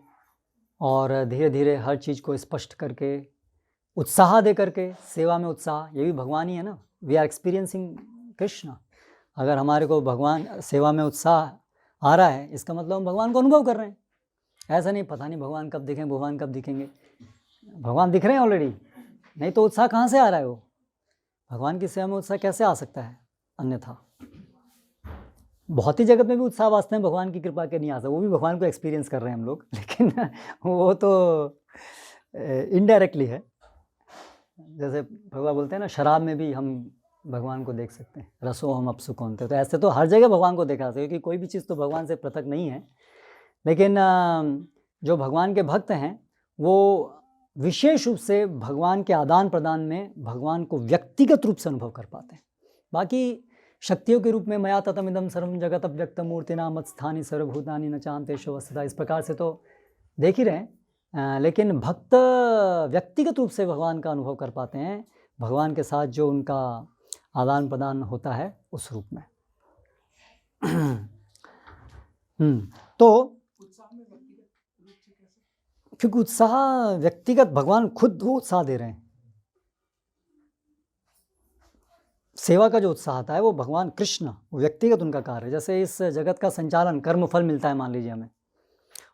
और धीरे धीरे हर चीज़ को स्पष्ट करके, उत्साह दे करके, सेवा में उत्साह, ये भी भगवान ही है ना। We are experiencing Krishna. अगर हमारे को भगवान सेवा में उत्साह आ रहा है, इसका मतलब हम भगवान को अनुभव कर रहे हैं। ऐसा नहीं पता नहीं भगवान कब दिखेंगे, भगवान कब दिखेंगे। भगवान दिख रहे हैं ऑलरेडी, नहीं तो उत्साह कहाँ से आ रहा है? वो भगवान की सेवा में उत्साह कैसे आ सकता है अन्यथा? भौतिक जगत में भी उत्साह वास्तव में भगवान की कृपा के नहीं आ सकता, वो भी भगवान को एक्सपीरियंस कर रहे हैं हम लोग, लेकिन वो तो इनडायरेक्टली है। जैसे भगवान बोलते हैं ना, शराब में भी हम भगवान को देख सकते हैं, रसो हम अप्सु कौनते। तो ऐसे तो हर जगह भगवान को देखा सकते, क्योंकि कोई भी चीज़ तो भगवान से पृथक नहीं है। लेकिन जो भगवान के भक्त हैं वो विशेष रूप से भगवान के आदान प्रदान में भगवान को व्यक्तिगत रूप से अनुभव कर पाते हैं। बाकी शक्तियों के रूप में मया ततमिदं सर्वं जगत अव्यक्त मूर्तिना मत्स्थानि सर्वभूतानि न चान्तेषु अवस्थिता, इस प्रकार से तो देख ही रहे हैं। लेकिन भक्त व्यक्तिगत रूप से भगवान का अनुभव कर पाते हैं, भगवान के साथ जो उनका आदान प्रदान होता है उस रूप में। तो उत्साह में व्यक्तिगत रूप से कैसे? क्योंकि उत्साह व्यक्तिगत, भगवान खुद वो उत्साह दे रहे हैं। सेवा का जो उत्साह आता है वो भगवान कृष्ण, वो व्यक्तिगत उनका कार्य है। जैसे इस जगत का संचालन, कर्म फल मिलता है मान लीजिए हमें,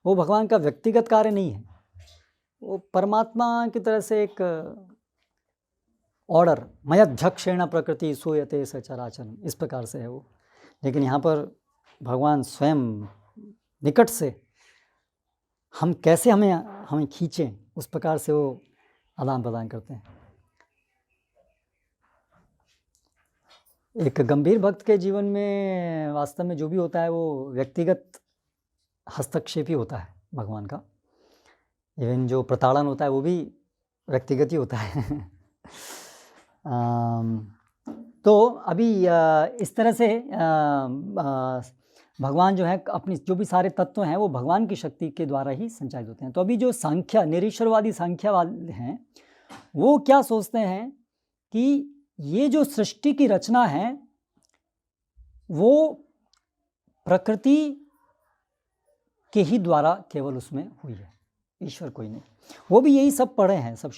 वो भगवान का व्यक्तिगत कार्य नहीं है, वो परमात्मा की तरह से एक ऑर्डर, मयध्यक्षेण प्रकृति सूयते सचराचरम, इस प्रकार से है वो। लेकिन यहाँ पर भगवान स्वयं निकट से हम कैसे हमें खींचें, उस प्रकार से वो आदान प्रदान करते हैं। एक गंभीर भक्त के जीवन में वास्तव में जो भी होता है वो व्यक्तिगत हस्तक्षेप ही होता है भगवान का। इवन जो प्रताड़न होता है वो भी व्यक्तिगत ही होता है। तो अभी इस तरह से भगवान जो है अपनी जो भी सारे तत्व हैं वो भगवान की शक्ति के द्वारा ही संचालित होते हैं। तो अभी जो सांख्य, निरीश्वरवादी सांख्यवाद हैं, वो क्या सोचते हैं कि ये जो सृष्टि की रचना है वो प्रकृति के ही द्वारा केवल उसमें हुई है, ईश्वर कोई नहीं। वो भी यही सब पढ़े हैं, सब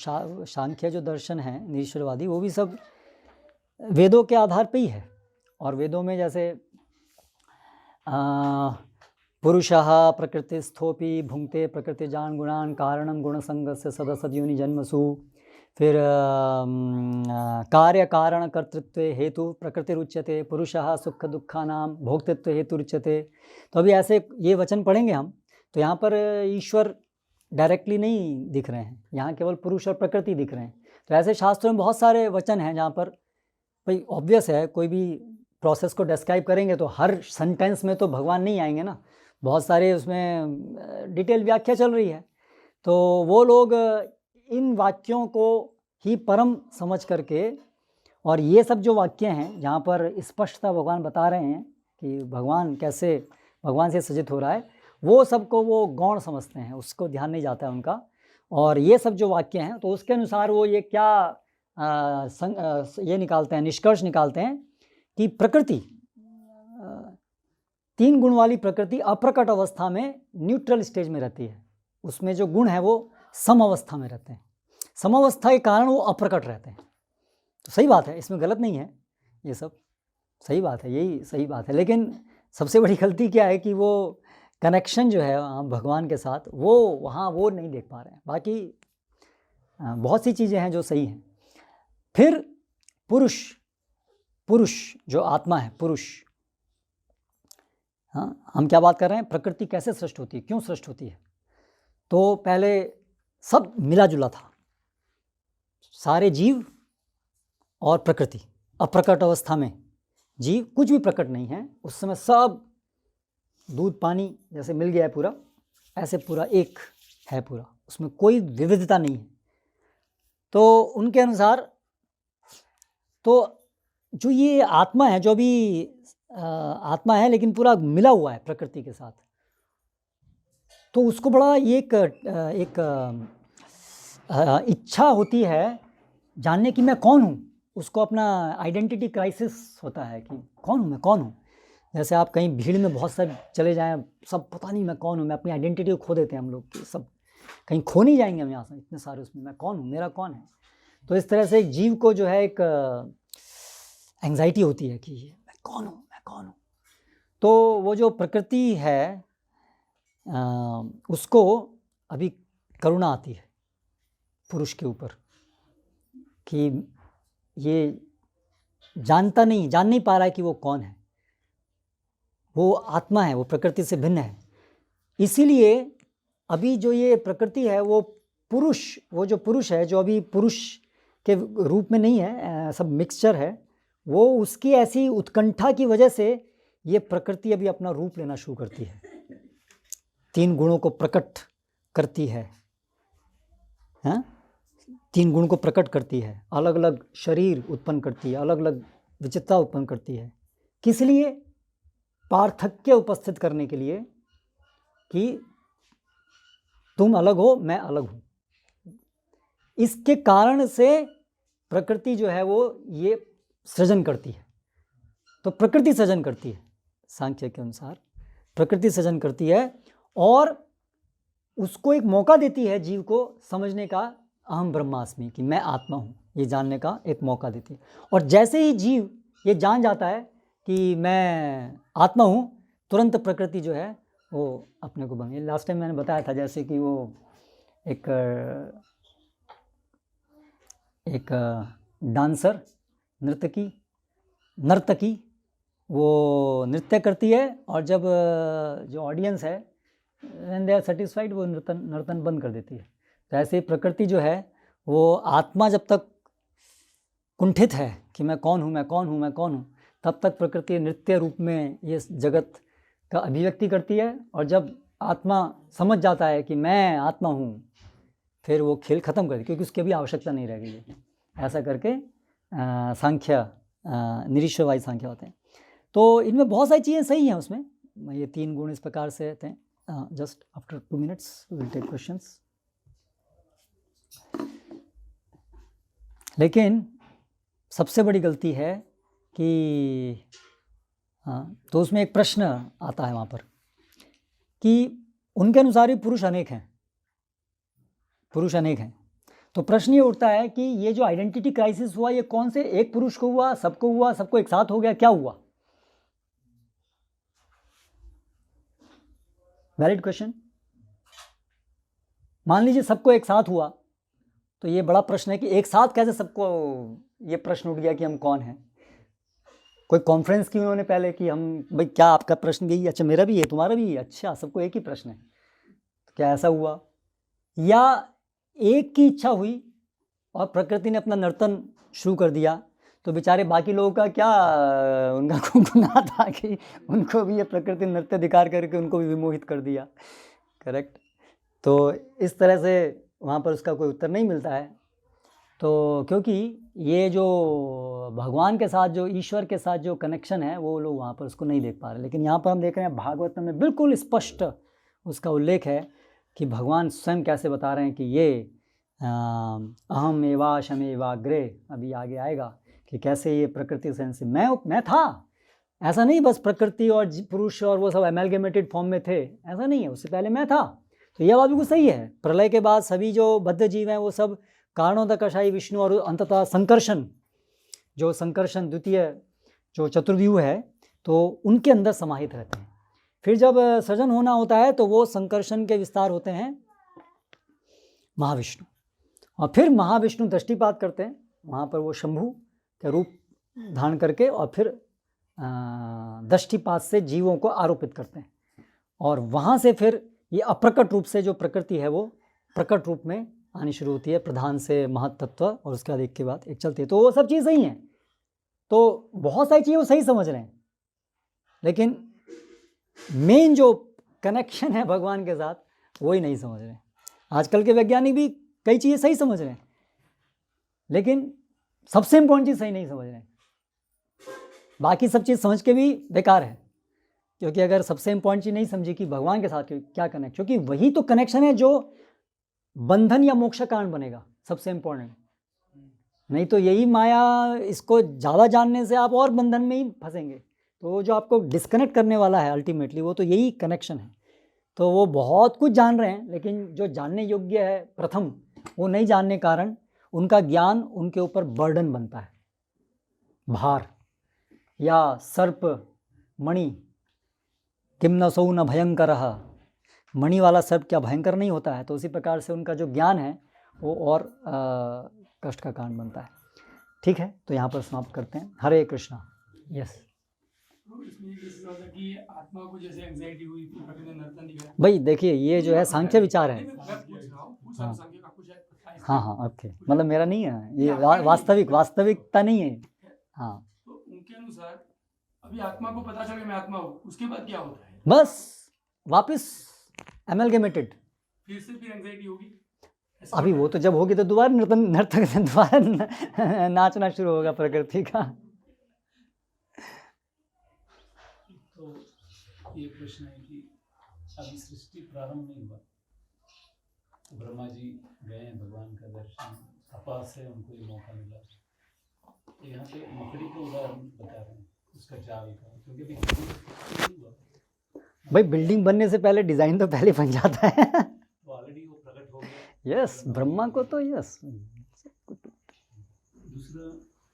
सांख्य जो दर्शन है निरीश्वरवादी, वो भी सब वेदों के आधार पे ही है। और वेदों में जैसे पुरुषः प्रकृतिस्थोपि भुंक्ते प्रकृति जान गुणान कारणम गुणसंगस्य सदसद्योनि जन्मसु। फिर कार्य कारण कर्तृत्व हेतु प्रकृति रुच्यते, पुरुषः सुख दुखानां भोक्तृत्व हेतु रुच्यते। तो अभी ऐसे ये वचन पढ़ेंगे हम, तो यहाँ पर ईश्वर डायरेक्टली नहीं दिख रहे हैं, यहाँ केवल पुरुष और प्रकृति दिख रहे हैं। तो ऐसे शास्त्रों में बहुत सारे वचन हैं जहाँ पर भाई ऑब्वियस है, कोई भी प्रोसेस को डिस्क्राइब करेंगे तो हर सेंटेंस में तो भगवान नहीं आएंगे ना, बहुत सारे उसमें डिटेल व्याख्या चल रही है। तो वो लोग इन वाक्यों को ही परम समझ करके, और ये सब जो वाक्य हैं जहाँ पर स्पष्टता भगवान बता रहे हैं कि भगवान कैसे भगवान से सजित हो रहा है, वो सबको वो गौण समझते हैं, उसको ध्यान नहीं जाता है उनका। और ये सब जो वाक्य हैं तो उसके अनुसार वो ये क्या ये निकालते हैं, निष्कर्ष निकालते हैं कि प्रकृति, 3 गुण वाली प्रकृति अप्रकट अवस्था में न्यूट्रल स्टेज में रहती है, उसमें जो गुण है वो सम अवस्था में रहते हैं, सम अवस्था के कारण वो अप्रकट रहते हैं। तो सही बात है, इसमें गलत नहीं है, ये सब सही बात है, यही सही बात है। लेकिन सबसे बड़ी गलती क्या है कि वो कनेक्शन जो है भगवान के साथ वो वहाँ वो नहीं देख पा रहे हैं। बाकी बहुत सी चीज़ें हैं जो सही हैं। फिर पुरुष जो आत्मा है, पुरुष, हाँ, हम क्या बात कर रहे हैं, प्रकृति कैसे सृष्ट होती है, क्यों सृष्ट होती है। तो पहले सब मिला जुला था, सारे जीव और प्रकृति। अप्रकट अवस्था में जीव कुछ भी प्रकट नहीं है, उस समय सब दूध पानी जैसे मिल गया है पूरा, ऐसे पूरा एक है पूरा, उसमें कोई विविधता नहीं है। तो उनके अनुसार तो जो ये आत्मा है, जो भी आत्मा है लेकिन पूरा मिला हुआ है प्रकृति के साथ, तो उसको बड़ा एक इच्छा होती है जानने की मैं कौन हूँ। उसको अपना आइडेंटिटी क्राइसिस होता है कि कौन हूँ, मैं कौन हूँ। जैसे आप कहीं भीड़ में बहुत सारे चले जाएं, सब पता नहीं मैं कौन हूँ, मैं अपनी आइडेंटिटी को खो देते हैं हम लोग कि सब कहीं खो नहीं जाएंगे हम यहाँ से, इतने सारे उसमें मैं कौन हूँ, मेरा कौन है। तो इस तरह से एक जीव को जो है एक एंग्जाइटी होती है कि मैं कौन हूँ, मैं कौन हूँ। तो वो जो प्रकृति है उसको अभी करुणा आती है पुरुष के ऊपर कि ये जान नहीं पा रहा है कि वो कौन है, वो आत्मा है, वो प्रकृति से भिन्न है। इसीलिए अभी जो ये प्रकृति है वो जो पुरुष है, जो अभी पुरुष के रूप में नहीं है, सब मिक्सचर है, वो उसकी ऐसी उत्कंठा की वजह से ये प्रकृति अभी अपना रूप लेना शुरू करती है, 3 गुणों को प्रकट करती है, हाँ 3 गुण को प्रकट करती है, अलग अलग शरीर उत्पन्न करती है, अलग अलग विचित्रता उत्पन्न करती है। किस लिए? पार्थक्य उपस्थित करने के लिए कि तुम अलग हो, मैं अलग हूँ। इसके कारण से प्रकृति जो है वो ये सृजन करती है। तो प्रकृति सृजन करती है, सांख्य के अनुसार प्रकृति सृजन करती है और उसको एक मौका देती है जीव को समझने का, अहम ब्रह्मास्मि, कि मैं आत्मा हूँ, ये जानने का एक मौका देती है। और जैसे ही जीव ये जान जाता है कि मैं आत्मा हूँ, तुरंत प्रकृति जो है वो अपने को बन। लास्ट टाइम मैंने बताया था जैसे कि वो एक डांसर, नर्तकी वो नृत्य करती है और जब जो ऑडियंस है व्हेन दे आर सेटिस्फाइड वो नर्तन बंद कर देती है। तो ऐसे प्रकृति जो है वो आत्मा जब तक कुंठित है कि मैं कौन हूँ, मैं कौन हूँ, मैं कौन हूँ, तब तक प्रकृति नृत्य रूप में ये जगत का अभिव्यक्ति करती है। और जब आत्मा समझ जाता है कि मैं आत्मा हूँ, फिर वो खेल ख़त्म कर दी, क्योंकि उसकी अभी आवश्यकता नहीं रह गई है। ऐसा करके सांख्य निरीश्वरवादी सांख्य होते हैं। तो इनमें बहुत सारी चीज़ें सही हैं उसमें, ये 3 गुण इस प्रकार से रहते हैं। Just after 2 minutes we will take questions। लेकिन सबसे बड़ी गलती है कि तो उसमें एक प्रश्न आता है वहाँ पर कि उनके अनुसार ही पुरुष अनेक हैं। तो प्रश्न ये उठता है कि ये जो आइडेंटिटी क्राइसिस हुआ, ये कौन से एक पुरुष को हुआ, सबको एक साथ हो गया, क्या हुआ? Valid question. मान लीजिए सबको एक साथ हुआ, तो ये बड़ा प्रश्न है कि एक साथ कैसे सबको ये प्रश्न उठ गया कि हम कौन हैं। कोई कॉन्फ्रेंस की उन्होंने पहले कि हम भाई क्या आपका प्रश्न यही, अच्छा मेरा भी है, तुम्हारा भी है, अच्छा सबको एक ही प्रश्न है, तो क्या ऐसा हुआ? या एक की इच्छा हुई और प्रकृति ने अपना नर्तन शुरू कर दिया, तो बेचारे बाकी लोगों का क्या, उनका गुनाह था कि उनको भी ये प्रकृति नृत्य दिखा करके उनको भी विमोहित कर दिया। करेक्ट। तो इस तरह से वहाँ पर उसका कोई उत्तर नहीं मिलता है। तो क्योंकि ये जो भगवान के साथ, जो ईश्वर के साथ जो कनेक्शन है, वो लोग वहाँ पर उसको नहीं देख पा रहे। लेकिन यहाँ पर हम देख रहे हैं भागवत में बिल्कुल स्पष्ट उसका उल्लेख है कि भगवान स्वयं कैसे बता रहे हैं कि ये अहम एवाशमेवाग्रे, अभी आगे आएगा कि कैसे ये प्रकृति से मैं था। ऐसा नहीं बस प्रकृति और पुरुष और वो सब एमेलगेमेटेड फॉर्म में थे, ऐसा नहीं है, उससे पहले मैं था। तो यह बात बिल्कुल सही है। प्रलय के बाद सभी जो बद्ध जीव हैं वो सब कारणोदकशायी विष्णु और अंततः संकर्षण, जो संकर्षण द्वितीय जो चतुर्व्यूह है, तो उनके अंदर समाहित रहते हैं। फिर जब सृजन होना होता है तो वो संकर्षण के विस्तार होते हैं महाविष्णु, और फिर महाविष्णु दृष्टिपात करते हैं वहाँ पर, वो शंभु के रूप धारण करके, और फिर दृष्टिपात से जीवों को आरोपित करते हैं। और वहाँ से फिर ये अप्रकट रूप से जो प्रकृति है वो प्रकट रूप में आनी शुरू होती है, प्रधान से महत्तत्व, और उसके बाद एक के बाद एक चलती है। तो वो सब चीज़ सही हैं, तो बहुत सारी चीज़ें वो सही समझ रहे हैं, लेकिन मेन जो कनेक्शन है भगवान के साथ वही नहीं समझ रहे हैं। आजकल के वैज्ञानिक भी कई चीज़ें सही समझ रहे हैं, लेकिन सबसे इम्पोर्टेंट चीज़ सही नहीं समझ रहे हैं। बाकी सब चीज़ समझ के भी बेकार है, क्योंकि अगर सबसे इम्पॉर्टेंट चीज़ नहीं समझी कि भगवान के साथ क्या कनेक्ट, क्योंकि वही तो कनेक्शन है जो बंधन या मोक्ष कारण बनेगा, सबसे इम्पोर्टेंट। नहीं तो यही माया, इसको ज़्यादा जानने से आप और बंधन में ही फंसेंगे। तो जो आपको डिस्कनेक्ट करने वाला है अल्टीमेटली, वो तो यही कनेक्शन है। तो वो बहुत कुछ जान रहे हैं, लेकिन जो जानने योग्य है प्रथम, वो नहीं जानने कारण उनका ज्ञान उनके ऊपर बर्डन बनता है, भार। या सर्प मणि किम न सौ न भयंकर, मणि वाला सर्प क्या भयंकर नहीं होता है? तो उसी प्रकार से उनका जो ज्ञान है वो और कष्ट का कारण बनता है। ठीक है, तो यहाँ पर समाप्त करते हैं। हरे कृष्णा। यस इसमें ये कैसे होता कि आत्मा को जैसे एंजाइटी हुई थी, प्रकृति ने नर्तन दिखाया। भाई देखिए, ये जो है सांख्य विचार है। मैं पूछ रहा हूँ, पूछ रहा हूँ सांख्य का कुछ है पता है? हाँ ओके, मतलब मेरा नहीं है ये, वास्तविकता नहीं है। हाँ, तो उनके अनुसार अभी आत्मा को पता चल गया मैं आत्मा हूँ, उसके बाद क्या होता है? बस वापस एमलगेमेटेड, फिर एंजाइटी होगी। अभी वो तो जब होगी तो दोबारा नर्तक से दोबारा नाचना शुरू होगा प्रकृति का। तो ये प्रश्न है कि अभी सृष्टि प्रारंभ नहीं हुआ, तो ब्रह्मा जी गए भगवान का दर्शन, तपा से उनको ये मौका मिला। तो यहाँ पे मकड़ी का उदाहरण बता रहे हैं, उसका जाल का, क्योंकि अभी नहीं हुआ। भाई बिल्डिंग बनने से पहले डिजाइन तो पहले बन जाता है। तो ऑलरेडी वो प्रकट हो गया। यस, ब्रह्मा को तो यस। दूसरा,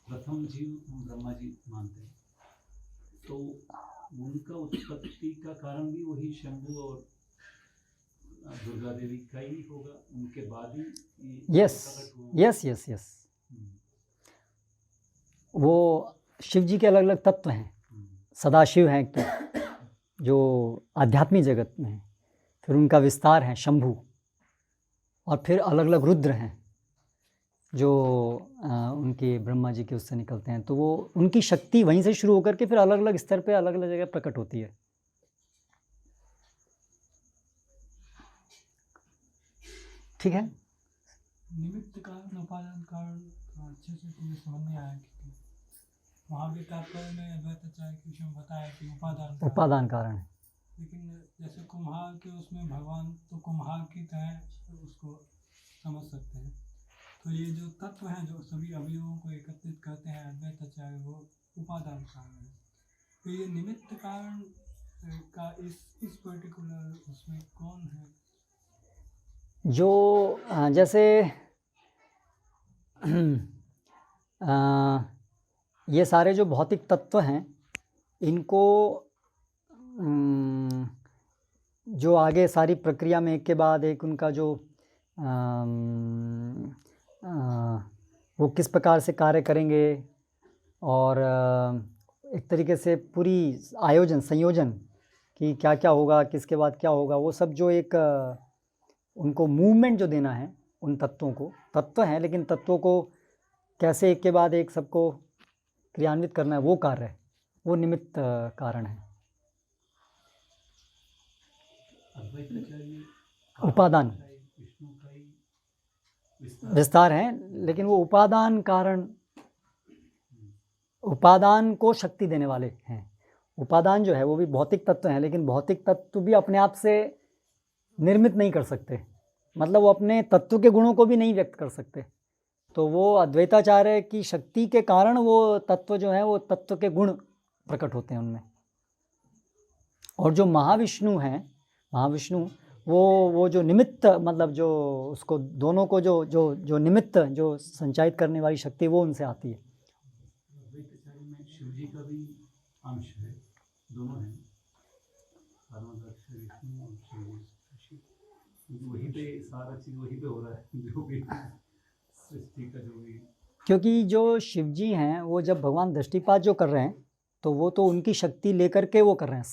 प्रथम जीव ब्रह्मा जी मानते हैं, तो उनका उत्पत्ति का कारण भी वही शंभु और दुर्गा देवी का ही होगा, उनके बाद ही यस। वो शिव जी के अलग अलग तत्व हैं। सदाशिव हैं एक तो, जो आध्यात्मिक जगत में हैं, फिर उनका विस्तार है शंभु, और फिर अलग अलग रुद्र हैं जो उनके ब्रह्मा जी के उससे निकलते हैं। तो वो उनकी शक्ति वहीं से शुरू होकर के फिर अलग अलग स्तर पे अलग अलग जगह प्रकट होती है। ठीक है, निमित्त कारण उपादान कारण अच्छे से तुम्हें समझ नहीं आया, क्योंकि वहाँ भी तात्पर्य में अद्वैताचार्य के विषय में बताया कि उपादान कारण है। लेकिन जैसे कुम्हार के उसमें भगवान तो कुम्हार की तरह उसको समझ सकते हैं। तो ये जो तत्व हैं जो सभी अवयवों को एकत्रित करते हैं अद्वैताचार्य, वो उपादान कारण है। तो ये निमित्त कारण का इस पर्टिकुलर उसमें कौन है? जो जैसे ये सारे जो भौतिक तत्व हैं, इनको जो आगे सारी प्रक्रिया में एक के बाद एक उनका जो वो किस प्रकार से कार्य करेंगे, और एक तरीके से पूरी संयोजन कि क्या क्या होगा, किसके बाद क्या होगा, वो सब जो एक उनको मूवमेंट जो देना है उन तत्वों को, तत्व हैं लेकिन तत्वों को कैसे एक के बाद एक सबको क्रियान्वित करना है, वो कार्य है, वो निमित्त कारण है। उपादान विस्तार है, लेकिन वो उपादान कारण, उपादान को शक्ति देने वाले हैं। उपादान जो है वो भी भौतिक तत्व हैं, लेकिन भौतिक तत्व भी अपने आप से निर्मित नहीं कर सकते, मतलब वो अपने तत्व के गुणों को भी नहीं व्यक्त कर सकते। तो वो अद्वैताचार्य की शक्ति के कारण वो तत्व जो है वो तत्व के गुण प्रकट होते हैं उनमें। और जो महाविष्णु हैं, महाविष्णु वो जो निमित्त, मतलब जो उसको दोनों को जो निमित्त जो संचालित करने वाली शक्ति, वो उनसे आती है। अद्वैताचार्य में शिव जी का भी अंश है, दोनों हैं, विष्णु और शिव, वहीं पे सारा चीज वहीं पे हो रहा है, जो भी सृष्टि का जो भी। क्योंकि जो शिव जी हैं वो जब भगवान दृष्टिपात जो कर रहे हैं, तो वो तो उनकी शक्ति लेकर के वो कर रहे हैं।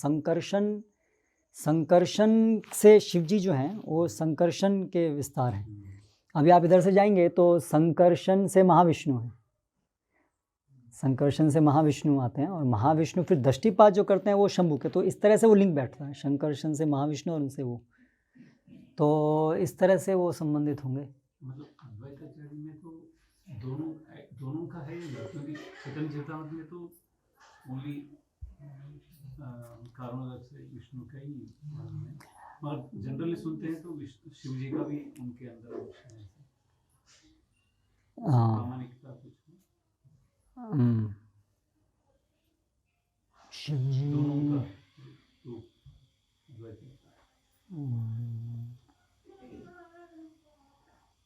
संकर्षण से शिव जी जो हैं वो संकर्षण के विस्तार हैं। अभी आप इधर से जाएंगे तो संकर्षण से महाविष्णु हैं, संकर्षण से महाविष्णु आते हैं, और महाविष्णु फिर दृष्टिपात जो करते हैं वो शंभु के। तो इस तरह से वो लिंक बैठता है, संकर्षण से महाविष्णु और उनसे वो, तो इस तरह से वो संबंधित होंगे। मतलब अद्वैताचार्य में तो दोनों का है, क्योंकि चैतन्य चेतावत में तो ओनली कारणोदक से विष्णु का ही वर्णन है, मगर जनरली सुनते हैं तो शिव जी का भी उनके अंदर अंश है। हाँ प्रामाणिकता कुछ शिव जी दोनों का रूप द्वैत है।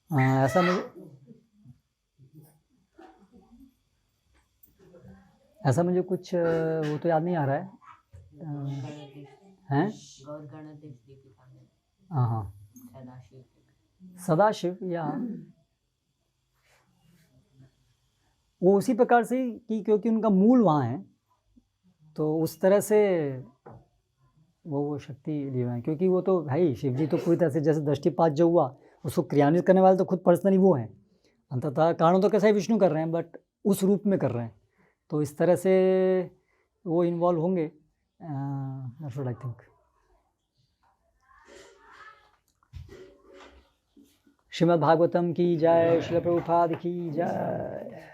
हाँ ऐसा मुझे कुछ वो तो याद नहीं आ रहा है हैं। गौर गणेश दीपिका में हाँ हाँ सदाशिव सदाशिव या वो उसी प्रकार से कि क्योंकि उनका मूल वहाँ है तो उस तरह से वो शक्ति लिए हुए हैं, क्योंकि वो तो भाई शिव जी तो पूरी तरह से जैसे दृष्टिपात जो हुआ उसको क्रियान्वित करने वाले तो खुद पर्सनली वो हैं, अंततः कारण तो कैसा ही विष्णु कर रहे हैं बट उस रूप में कर रहे हैं, तो इस तरह से वो इन्वॉल्व होंगे। That's what I think. Shrimad Bhagavatam की जय, श्रील प्रभुपाद की जय।